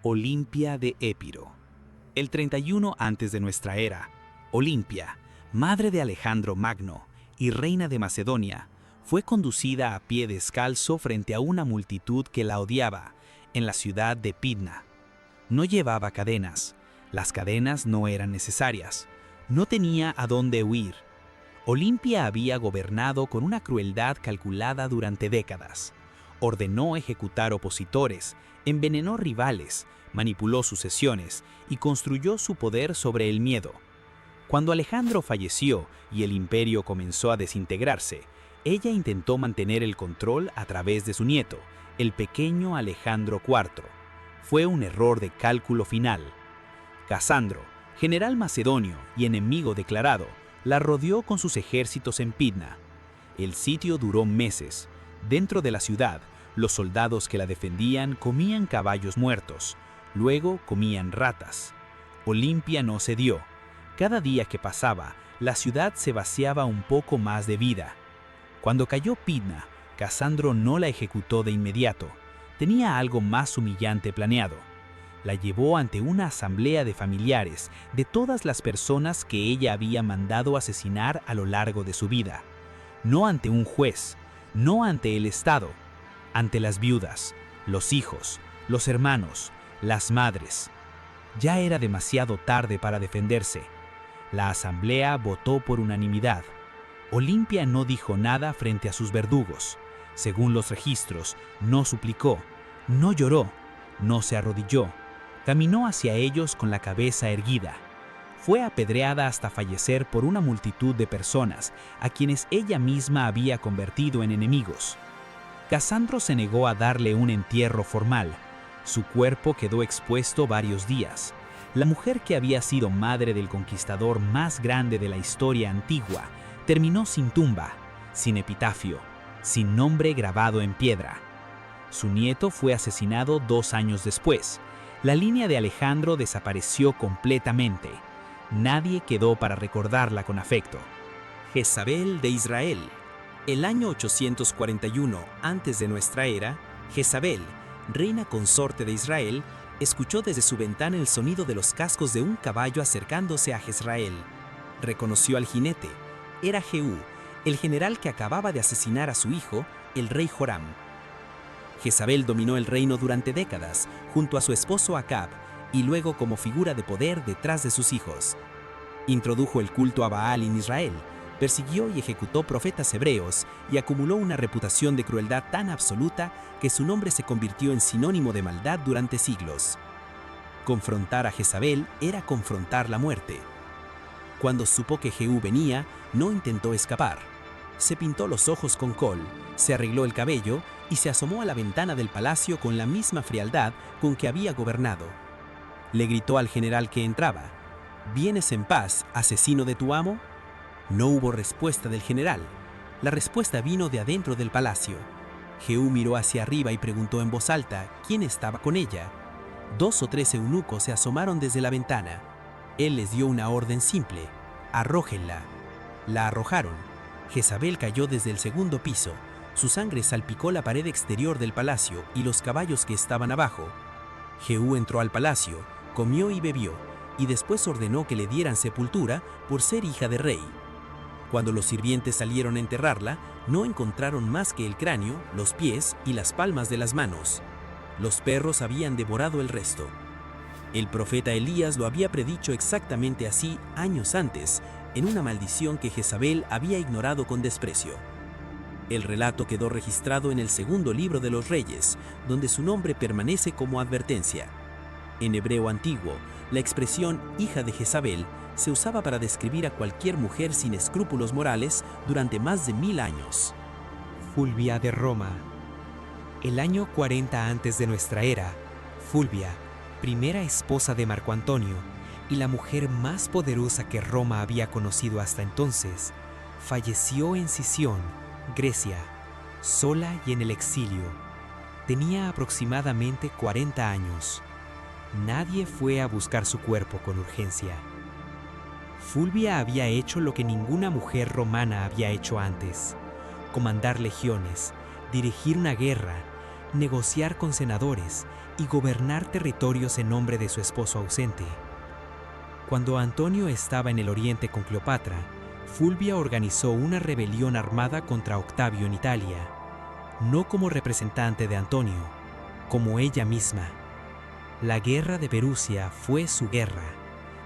Olimpia de Épiro. El 31 antes de nuestra era, Olimpia, madre de Alejandro Magno y reina de Macedonia, fue conducida a pie descalzo frente a una multitud que la odiaba en la ciudad de Pidna. No llevaba cadenas, las cadenas no eran necesarias, no tenía a dónde huir. Olimpia había gobernado con una crueldad calculada durante décadas. Ordenó ejecutar opositores, envenenó rivales, manipuló sucesiones y construyó su poder sobre el miedo. Cuando Alejandro falleció y el imperio comenzó a desintegrarse, ella intentó mantener el control a través de su nieto, el pequeño Alejandro IV. Fue un error de cálculo final. Casandro, general macedonio y enemigo declarado, la rodeó con sus ejércitos en Pidna. El sitio duró meses. Dentro de la ciudad, los soldados que la defendían comían caballos muertos, luego comían ratas. Olimpia no cedió. Cada día que pasaba, la ciudad se vaciaba un poco más de vida. Cuando cayó Pidna, Casandro no la ejecutó de inmediato. Tenía algo más humillante planeado. La llevó ante una asamblea de familiares de todas las personas que ella había mandado asesinar a lo largo de su vida. No ante un juez, no ante el Estado, ante las viudas, los hijos, los hermanos, las madres. Ya era demasiado tarde para defenderse. La asamblea votó por unanimidad. Olimpia no dijo nada frente a sus verdugos. Según los registros, no suplicó, no lloró, no se arrodilló. Caminó hacia ellos con la cabeza erguida. Fue apedreada hasta fallecer por una multitud de personas a quienes ella misma había convertido en enemigos. Casandro se negó a darle un entierro formal. Su cuerpo quedó expuesto varios días. La mujer que había sido madre del conquistador más grande de la historia antigua terminó sin tumba, sin epitafio, sin nombre grabado en piedra. Su nieto fue asesinado 2 años después. La línea de Alejandro desapareció completamente. Nadie quedó para recordarla con afecto. Jezabel de Israel. El año 841 antes de nuestra era, Jezabel, reina consorte de Israel, escuchó desde su ventana el sonido de los cascos de un caballo acercándose a Jezreel. Reconoció al jinete. Era Jehú, el general que acababa de asesinar a su hijo, el rey Joram. Jezabel dominó el reino durante décadas, junto a su esposo Acab, y luego como figura de poder detrás de sus hijos. Introdujo el culto a Baal en Israel, persiguió y ejecutó profetas hebreos y acumuló una reputación de crueldad tan absoluta que su nombre se convirtió en sinónimo de maldad durante siglos. Confrontar a Jezabel era confrontar la muerte. Cuando supo que Jehú venía, no intentó escapar. Se pintó los ojos con col, se arregló el cabello y se asomó a la ventana del palacio con la misma frialdad con que había gobernado. Le gritó al general que entraba: ¿Vienes en paz, asesino de tu amo? No hubo respuesta del general. La respuesta vino de adentro del palacio. Jehú miró hacia arriba y preguntó en voz alta quién estaba con ella. 2 o 3 eunucos se asomaron desde la ventana. Él les dio una orden simple: arrójenla. La arrojaron. Jezabel cayó desde el segundo piso. Su sangre salpicó la pared exterior del palacio y los caballos que estaban abajo. Jehú entró al palacio, comió y bebió, y después ordenó que le dieran sepultura por ser hija de rey. Cuando los sirvientes salieron a enterrarla, no encontraron más que el cráneo, los pies y las palmas de las manos. Los perros habían devorado el resto. El profeta Elías lo había predicho exactamente así años antes, en una maldición que Jezabel había ignorado con desprecio. El relato quedó registrado en el segundo libro de los Reyes, donde su nombre permanece como advertencia. En hebreo antiguo, la expresión hija de Jezabel se usaba para describir a cualquier mujer sin escrúpulos morales durante más de 1000 años. Fulvia de Roma. El año 40 antes de nuestra era, Fulvia, primera esposa de Marco Antonio y la mujer más poderosa que Roma había conocido hasta entonces, falleció en Sición, Grecia, sola y en el exilio. Tenía aproximadamente 40 años. Nadie fue a buscar su cuerpo con urgencia. Fulvia había hecho lo que ninguna mujer romana había hecho antes: comandar legiones, dirigir una guerra, negociar con senadores y gobernar territorios en nombre de su esposo ausente. Cuando Antonio estaba en el oriente con Cleopatra, Fulvia organizó una rebelión armada contra Octavio en Italia, no como representante de Antonio, como ella misma. La guerra de Perusia fue su guerra.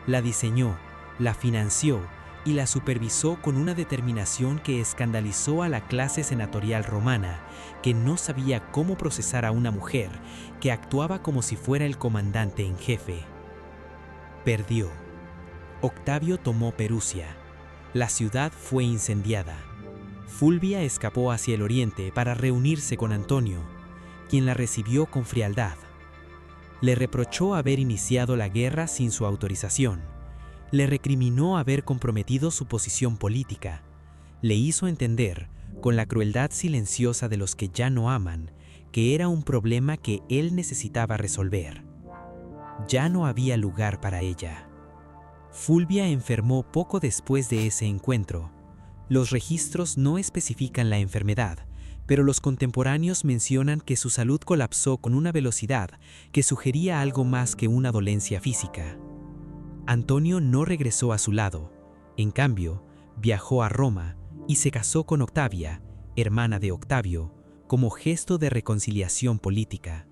La diseñó, la financió y la supervisó con una determinación que escandalizó a la clase senatorial romana, que no sabía cómo procesar a una mujer que actuaba como si fuera el comandante en jefe. Perdió. Octavio tomó Perusia. La ciudad fue incendiada. Fulvia escapó hacia el oriente para reunirse con Antonio, quien la recibió con frialdad. Le reprochó haber iniciado la guerra sin su autorización. Le recriminó haber comprometido su posición política. Le hizo entender, con la crueldad silenciosa de los que ya no aman, que era un problema que él necesitaba resolver. Ya no había lugar para ella. Fulvia enfermó poco después de ese encuentro. Los registros no especifican la enfermedad, pero los contemporáneos mencionan que su salud colapsó con una velocidad que sugería algo más que una dolencia física. Antonio no regresó a su lado. En cambio, viajó a Roma y se casó con Octavia, hermana de Octavio, como gesto de reconciliación política.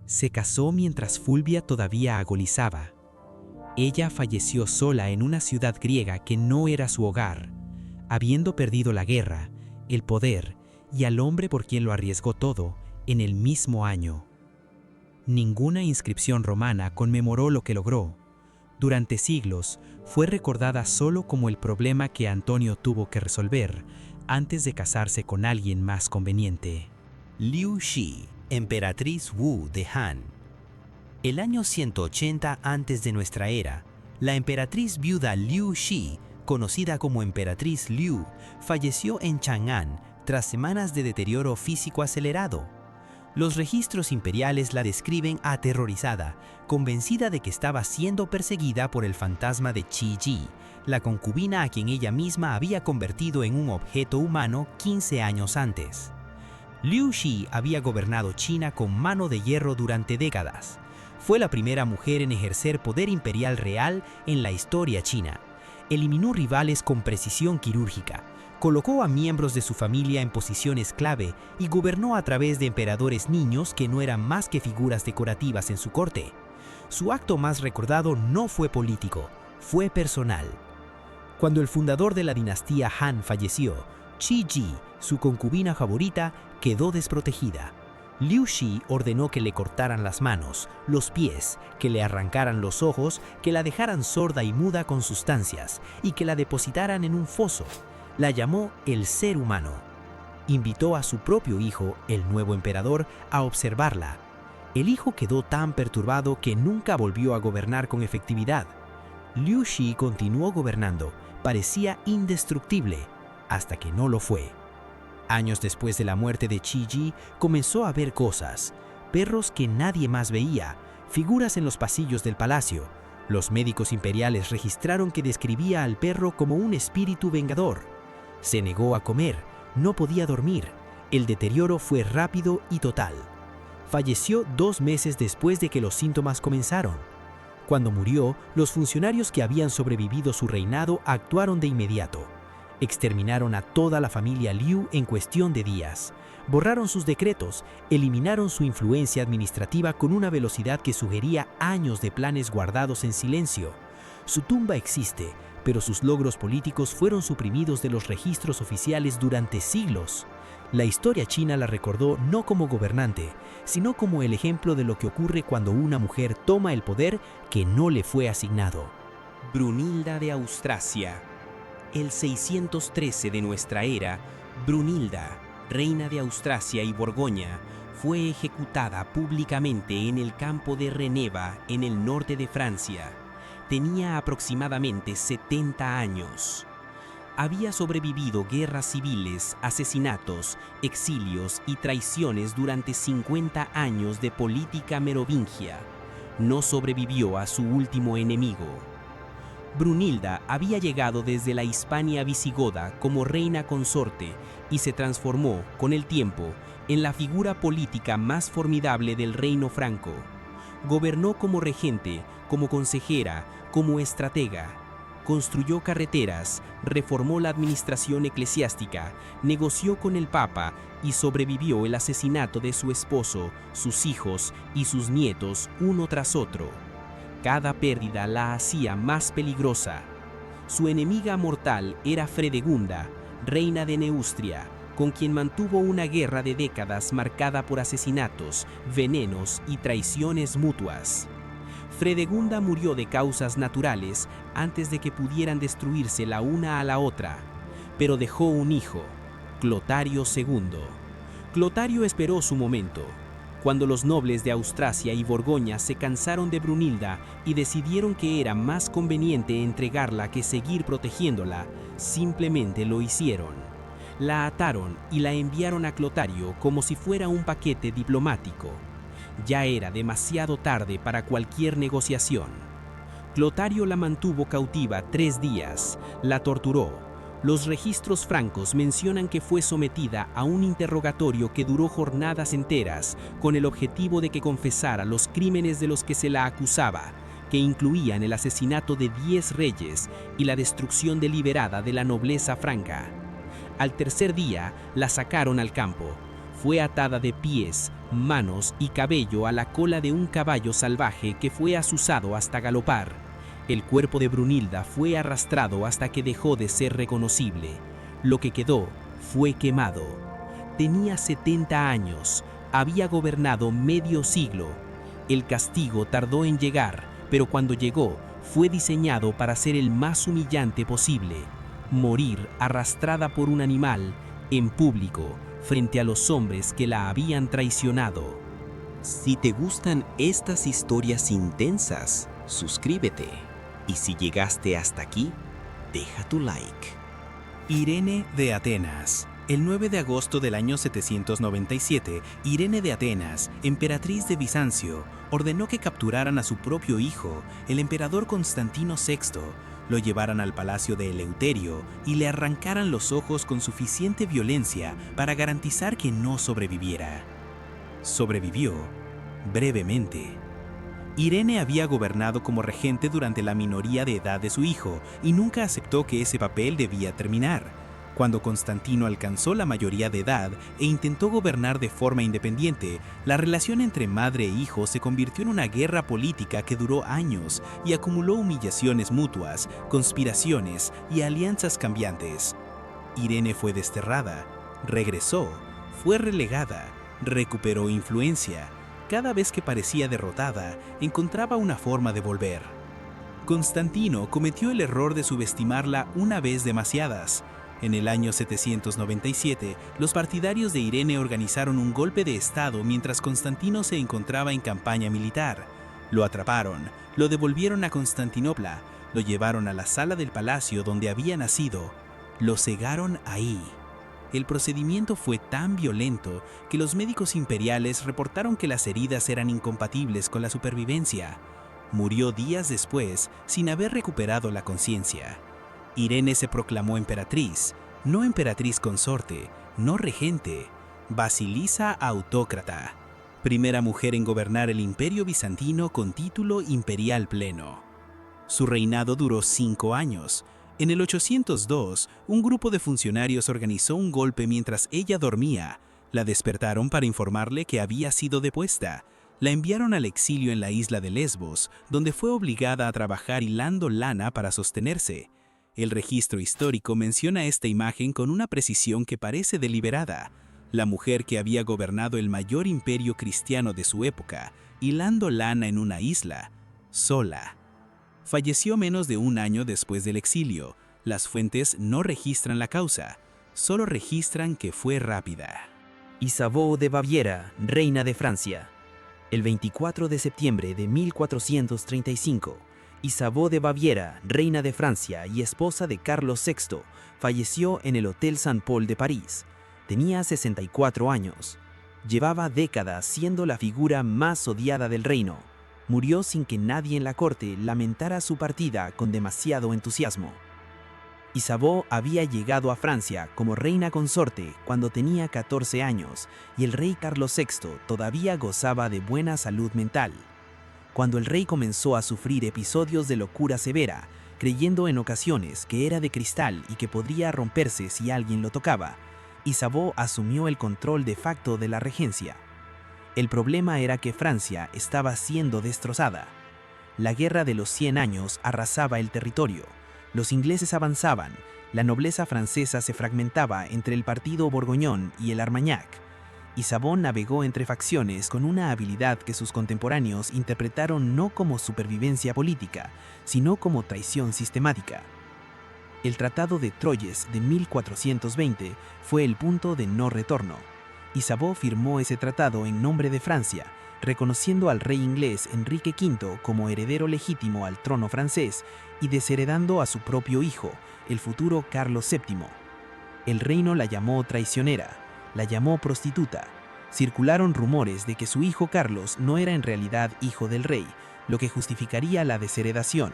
Se casó mientras Fulvia todavía agonizaba. Ella falleció sola en una ciudad griega que no era su hogar, habiendo perdido la guerra, el poder y al hombre por quien lo arriesgó todo en el mismo año. Ninguna inscripción romana conmemoró lo que logró. Durante siglos fue recordada solo como el problema que Antonio tuvo que resolver antes de casarse con alguien más conveniente. Liu Shi, emperatriz Wu de Han. El año 180 antes de nuestra era, la emperatriz viuda Liu Shi, conocida como emperatriz Liu, falleció en Chang'an tras semanas de deterioro físico acelerado. Los registros imperiales la describen aterrorizada, convencida de que estaba siendo perseguida por el fantasma de Qi Ji, la concubina a quien ella misma había convertido en un objeto humano 15 años antes. Liu Shi había gobernado China con mano de hierro durante décadas. Fue la primera mujer en ejercer poder imperial real en la historia china. Eliminó rivales con precisión quirúrgica, colocó a miembros de su familia en posiciones clave y gobernó a través de emperadores niños que no eran más que figuras decorativas en su corte. Su acto más recordado no fue político, fue personal. Cuando el fundador de la dinastía Han falleció, Qi Ji, su concubina favorita, quedó desprotegida. Liu Shi ordenó que le cortaran las manos, los pies, que le arrancaran los ojos, que la dejaran sorda y muda con sustancias y que la depositaran en un foso. La llamó el ser humano. Invitó a su propio hijo, el nuevo emperador, a observarla. El hijo quedó tan perturbado que nunca volvió a gobernar con efectividad. Liu Shi continuó gobernando, parecía indestructible, hasta que no lo fue. Años después de la muerte de Qi Ji, comenzó a ver cosas, perros que nadie más veía, figuras en los pasillos del palacio. Los médicos imperiales registraron que describía al perro como un espíritu vengador. Se negó a comer, no podía dormir. El deterioro fue rápido y total. Falleció 2 meses después de que los síntomas comenzaron. Cuando murió, los funcionarios que habían sobrevivido su reinado actuaron de inmediato. Exterminaron a toda la familia Liu en cuestión de días. Borraron sus decretos, eliminaron su influencia administrativa con una velocidad que sugería años de planes guardados en silencio. Su tumba existe, pero sus logros políticos fueron suprimidos de los registros oficiales durante siglos. La historia china la recordó no como gobernante, sino como el ejemplo de lo que ocurre cuando una mujer toma el poder que no le fue asignado. Brunilda de Austrasia. El 613 de nuestra era, Brunilda, reina de Austrasia y Borgoña, fue ejecutada públicamente en el campo de Reneva, en el norte de Francia. Tenía aproximadamente 70 años. Había sobrevivido guerras civiles, asesinatos, exilios y traiciones durante 50 años de política merovingia. No sobrevivió a su último enemigo. Brunilda había llegado desde la Hispania visigoda como reina consorte y se transformó, con el tiempo, en la figura política más formidable del reino franco. Gobernó como regente, como consejera, como estratega. Construyó carreteras, reformó la administración eclesiástica, negoció con el Papa y sobrevivió el asesinato de su esposo, sus hijos y sus nietos uno tras otro. Cada pérdida la hacía más peligrosa. Su enemiga mortal era Fredegunda, reina de Neustria, con quien mantuvo una guerra de décadas marcada por asesinatos, venenos y traiciones mutuas. Fredegunda murió de causas naturales antes de que pudieran destruirse la una a la otra, pero dejó un hijo, Clotario II. Clotario esperó su momento. Cuando los nobles de Austrasia y Borgoña se cansaron de Brunilda y decidieron que era más conveniente entregarla que seguir protegiéndola, simplemente lo hicieron. La ataron y la enviaron a Clotario como si fuera un paquete diplomático. Ya era demasiado tarde para cualquier negociación. Clotario la mantuvo cautiva 3 días, la torturó. Los registros francos mencionan que fue sometida a un interrogatorio que duró jornadas enteras, con el objetivo de que confesara los crímenes de los que se la acusaba, que incluían el asesinato de 10 reyes y la destrucción deliberada de la nobleza franca. Al tercer día, la sacaron al campo. Fue atada de pies, manos y cabello a la cola de un caballo salvaje que fue azuzado hasta galopar. El cuerpo de Brunilda fue arrastrado hasta que dejó de ser reconocible. Lo que quedó fue quemado. Tenía 70 años, había gobernado medio siglo. El castigo tardó en llegar, pero cuando llegó, fue diseñado para ser el más humillante posible: morir arrastrada por un animal, en público, frente a los hombres que la habían traicionado. Si te gustan estas historias intensas, suscríbete. Y si llegaste hasta aquí, deja tu like. Irene de Atenas. El 9 de agosto del año 797, Irene de Atenas, emperatriz de Bizancio, ordenó que capturaran a su propio hijo, el emperador Constantino VI, lo llevaran al palacio de Eleuterio y le arrancaran los ojos con suficiente violencia para garantizar que no sobreviviera. Sobrevivió brevemente. Irene había gobernado como regente durante la minoría de edad de su hijo y nunca aceptó que ese papel debía terminar. Cuando Constantino alcanzó la mayoría de edad e intentó gobernar de forma independiente, la relación entre madre e hijo se convirtió en una guerra política que duró años y acumuló humillaciones mutuas, conspiraciones y alianzas cambiantes. Irene fue desterrada, regresó, fue relegada, recuperó influencia. Cada vez que parecía derrotada, encontraba una forma de volver. Constantino cometió el error de subestimarla una vez demasiadas. En el año 797, los partidarios de Irene organizaron un golpe de estado mientras Constantino se encontraba en campaña militar. Lo atraparon, lo devolvieron a Constantinopla, lo llevaron a la sala del palacio donde había nacido, lo cegaron ahí. El procedimiento fue tan violento que los médicos imperiales reportaron que las heridas eran incompatibles con la supervivencia. Murió días después sin haber recuperado la conciencia. Irene se proclamó emperatriz, no emperatriz consorte, no regente, basilisa autócrata, primera mujer en gobernar el imperio bizantino con título imperial pleno. Su reinado duró 5 años. En el 802, un grupo de funcionarios organizó un golpe mientras ella dormía. La despertaron para informarle que había sido depuesta. La enviaron al exilio en la isla de Lesbos, donde fue obligada a trabajar hilando lana para sostenerse. El registro histórico menciona esta imagen con una precisión que parece deliberada. La mujer que había gobernado el mayor imperio cristiano de su época, hilando lana en una isla, sola. Falleció menos de 1 año después del exilio. Las fuentes no registran la causa, solo registran que fue rápida. Isabeau de Baviera, reina de Francia. El 24 de septiembre de 1435, Isabeau de Baviera, reina de Francia y esposa de Carlos VI, falleció en el Hotel Saint-Paul de París. Tenía 64 años. Llevaba décadas siendo la figura más odiada del reino. Murió sin que nadie en la corte lamentara su partida con demasiado entusiasmo. Isabeau había llegado a Francia como reina consorte cuando tenía 14 años y el rey Carlos VI todavía gozaba de buena salud mental. Cuando el rey comenzó a sufrir episodios de locura severa, creyendo en ocasiones que era de cristal y que podría romperse si alguien lo tocaba, Isabeau asumió el control de facto de la regencia. El problema era que Francia estaba siendo destrozada. La guerra de los 100 años arrasaba el territorio. Los ingleses avanzaban, la nobleza francesa se fragmentaba entre el partido borgoñón y el Armagnac. Isabeau navegó entre facciones con una habilidad que sus contemporáneos interpretaron no como supervivencia política, sino como traición sistemática. El Tratado de Troyes de 1420 fue el punto de no retorno. Isabeau firmó ese tratado en nombre de Francia, reconociendo al rey inglés Enrique V como heredero legítimo al trono francés y desheredando a su propio hijo, el futuro Carlos VII. El reino la llamó traicionera, la llamó prostituta. Circularon rumores de que su hijo Carlos no era en realidad hijo del rey, lo que justificaría la desheredación.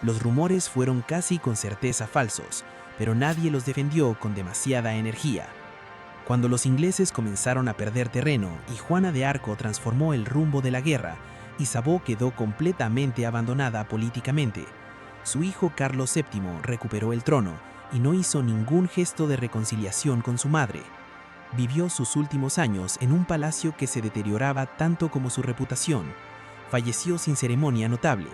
Los rumores fueron casi con certeza falsos, pero nadie los defendió con demasiada energía. Cuando los ingleses comenzaron a perder terreno y Juana de Arco transformó el rumbo de la guerra, Isabeau quedó completamente abandonada políticamente. Su hijo Carlos VII recuperó el trono y no hizo ningún gesto de reconciliación con su madre. Vivió sus últimos años en un palacio que se deterioraba tanto como su reputación. Falleció sin ceremonia notable.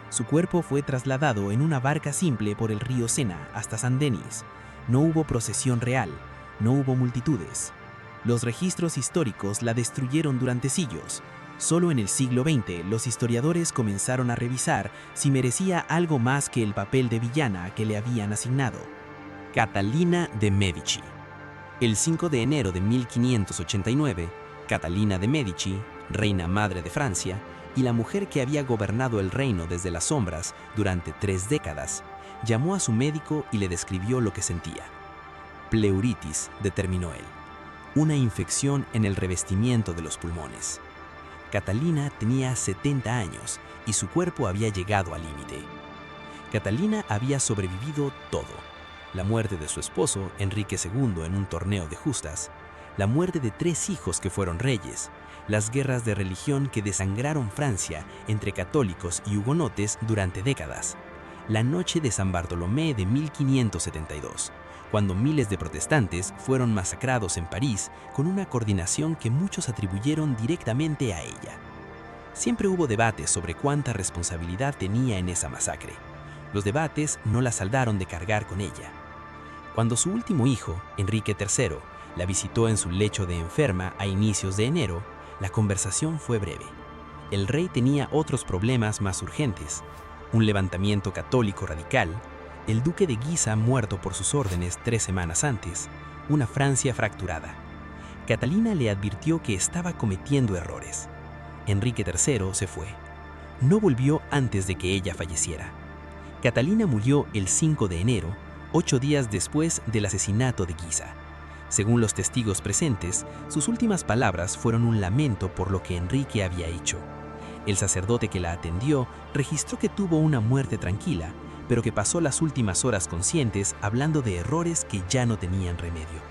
Su cuerpo fue trasladado en una barca simple por el río Sena hasta Saint-Denis. No hubo procesión real. No hubo multitudes. Los registros históricos la destruyeron durante siglos. Solo en el siglo XX los historiadores comenzaron a revisar si merecía algo más que el papel de villana que le habían asignado. Catalina de Medici. El 5 de enero de 1589, Catalina de Medici, reina madre de Francia, y la mujer que había gobernado el reino desde las sombras durante 3 décadas, llamó a su médico y le describió lo que sentía. Pleuritis, determinó él, una infección en el revestimiento de los pulmones. Catalina tenía 70 años y su cuerpo había llegado al límite. Catalina había sobrevivido todo: la muerte de su esposo, Enrique II, en un torneo de justas, la muerte de 3 hijos que fueron reyes, las guerras de religión que desangraron Francia entre católicos y hugonotes durante décadas, la noche de San Bartolomé de 1572, cuando miles de protestantes fueron masacrados en París con una coordinación que muchos atribuyeron directamente a ella. Siempre hubo debates sobre cuánta responsabilidad tenía en esa masacre. Los debates no la saldaron de cargar con ella. Cuando su último hijo, Enrique III, la visitó en su lecho de enferma a inicios de enero, la conversación fue breve. El rey tenía otros problemas más urgentes: un levantamiento católico radical, el duque de Guisa muerto por sus órdenes 3 semanas antes, una Francia fracturada. Catalina le advirtió que estaba cometiendo errores. Enrique III se fue. No volvió antes de que ella falleciera. Catalina murió el 5 de enero, 8 días después del asesinato de Guisa. Según los testigos presentes, sus últimas palabras fueron un lamento por lo que Enrique había hecho. El sacerdote que la atendió registró que tuvo una muerte tranquila, pero que pasó las últimas horas conscientes hablando de errores que ya no tenían remedio.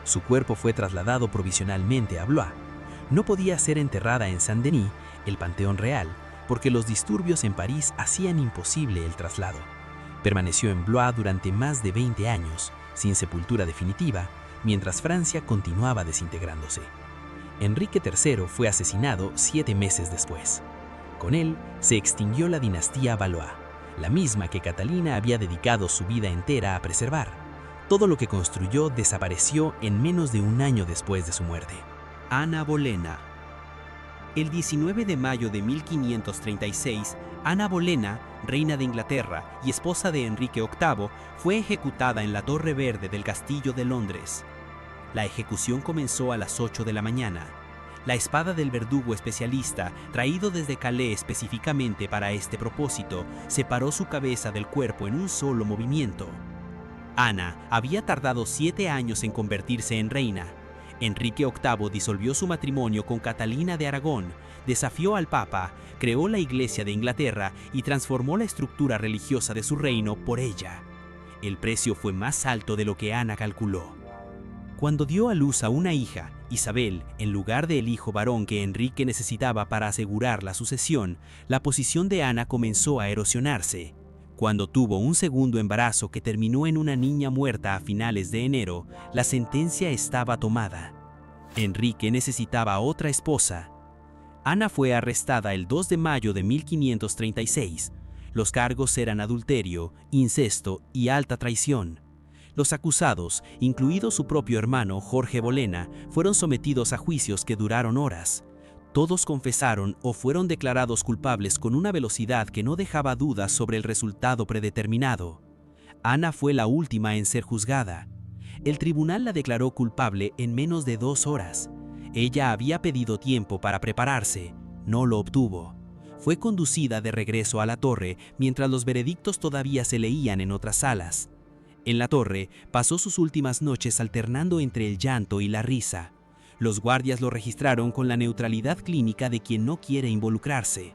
Su cuerpo fue trasladado provisionalmente a Blois. No podía ser enterrada en Saint-Denis, el Panteón Real, porque los disturbios en París hacían imposible el traslado. Permaneció en Blois durante más de 20 años, sin sepultura definitiva, mientras Francia continuaba desintegrándose. Enrique III fue asesinado 7 meses después. Con él se extinguió la dinastía Valois, la misma que Catalina había dedicado su vida entera a preservar. Todo lo que construyó desapareció en menos de un año después de su muerte. Ana Bolena. El 19 de mayo de 1536, Ana Bolena, reina de Inglaterra y esposa de Enrique VIII, fue ejecutada en la Torre Verde del Castillo de Londres. La ejecución comenzó a las 8 de la mañana. La espada del verdugo especialista, traído desde Calais específicamente para este propósito, separó su cabeza del cuerpo en un solo movimiento. Ana había tardado 7 años en convertirse en reina. Enrique VIII disolvió su matrimonio con Catalina de Aragón, desafió al Papa, creó la Iglesia de Inglaterra y transformó la estructura religiosa de su reino por ella. El precio fue más alto de lo que Ana calculó. Cuando dio a luz a una hija, Isabel, en lugar del hijo varón que Enrique necesitaba para asegurar la sucesión, la posición de Ana comenzó a erosionarse. Cuando tuvo un segundo embarazo que terminó en una niña muerta a finales de enero, la sentencia estaba tomada. Enrique necesitaba otra esposa. Ana fue arrestada el 2 de mayo de 1536. Los cargos eran adulterio, incesto y alta traición. Los acusados, incluido su propio hermano Jorge Bolena, fueron sometidos a juicios que duraron horas. Todos confesaron o fueron declarados culpables con una velocidad que no dejaba dudas sobre el resultado predeterminado. Ana fue la última en ser juzgada. El tribunal la declaró culpable en menos de 2 horas. Ella había pedido tiempo para prepararse, no lo obtuvo. Fue conducida de regreso a la torre mientras los veredictos todavía se leían en otras salas. En la torre pasó sus últimas noches alternando entre el llanto y la risa. Los guardias lo registraron con la neutralidad clínica de quien no quiere involucrarse.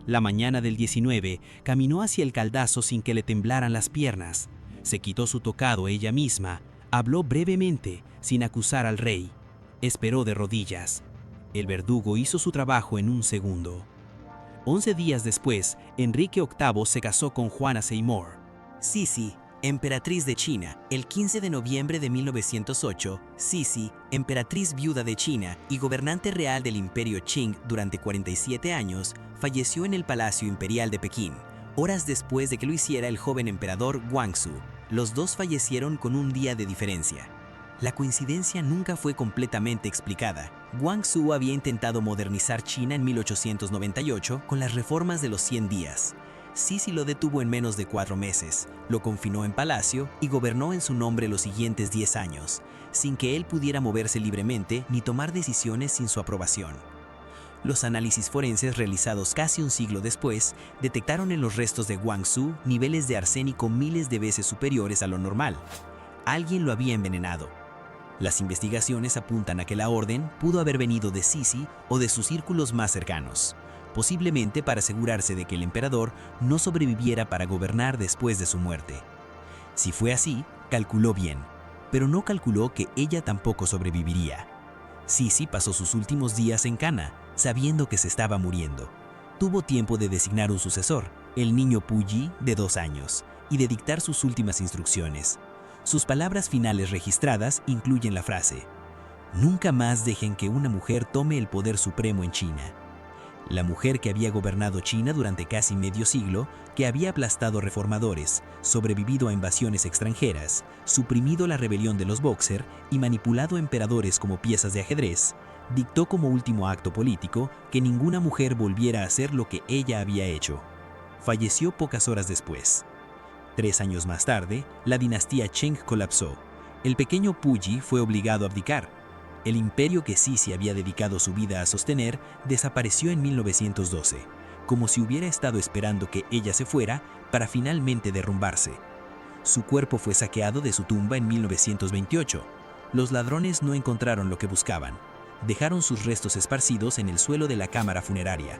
La mañana del 19 caminó hacia el caldazo sin que le temblaran las piernas. Se quitó su tocado ella misma, habló brevemente, sin acusar al rey. Esperó de rodillas. El verdugo hizo su trabajo en un segundo. 11 días después, Enrique VIII se casó con Juana Seymour. Sisi, emperatriz de China. El 15 de noviembre de 1908, Sisi, emperatriz viuda de China y gobernante real del Imperio Qing durante 47 años, falleció en el Palacio Imperial de Pekín, horas después de que lo hiciera el joven emperador Guangxu. Los dos fallecieron con un día de diferencia. La coincidencia nunca fue completamente explicada. Guangxu había intentado modernizar China en 1898 con las reformas de los 100 días. Sisi lo detuvo en menos de 4 meses, lo confinó en palacio y gobernó en su nombre los siguientes 10 años, sin que él pudiera moverse libremente ni tomar decisiones sin su aprobación. Los análisis forenses realizados casi un siglo después detectaron en los restos de Guangxu niveles de arsénico miles de veces superiores a lo normal. Alguien lo había envenenado. Las investigaciones apuntan a que la orden pudo haber venido de Sisi o de sus círculos más cercanos, posiblemente para asegurarse de que el emperador no sobreviviera para gobernar después de su muerte. Si fue así, calculó bien, pero no calculó que ella tampoco sobreviviría. Sisi pasó sus últimos días en Cana, sabiendo que se estaba muriendo. Tuvo tiempo de designar un sucesor, el niño Puyi, de 2 años, y de dictar sus últimas instrucciones. Sus palabras finales registradas incluyen la frase: «Nunca más dejen que una mujer tome el poder supremo en China». La mujer que había gobernado China durante casi medio siglo, que había aplastado reformadores, sobrevivido a invasiones extranjeras, suprimido la rebelión de los Bóxer y manipulado emperadores como piezas de ajedrez, dictó como último acto político que ninguna mujer volviera a hacer lo que ella había hecho. Falleció pocas horas después. 3 años más tarde, la dinastía Cheng colapsó. El pequeño Puyi fue obligado a abdicar. El imperio que Sisi había dedicado su vida a sostener desapareció en 1912, como si hubiera estado esperando que ella se fuera para finalmente derrumbarse. Su cuerpo fue saqueado de su tumba en 1928. Los ladrones no encontraron lo que buscaban. Dejaron sus restos esparcidos en el suelo de la cámara funeraria.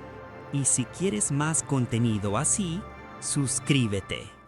Y si quieres más contenido así, suscríbete.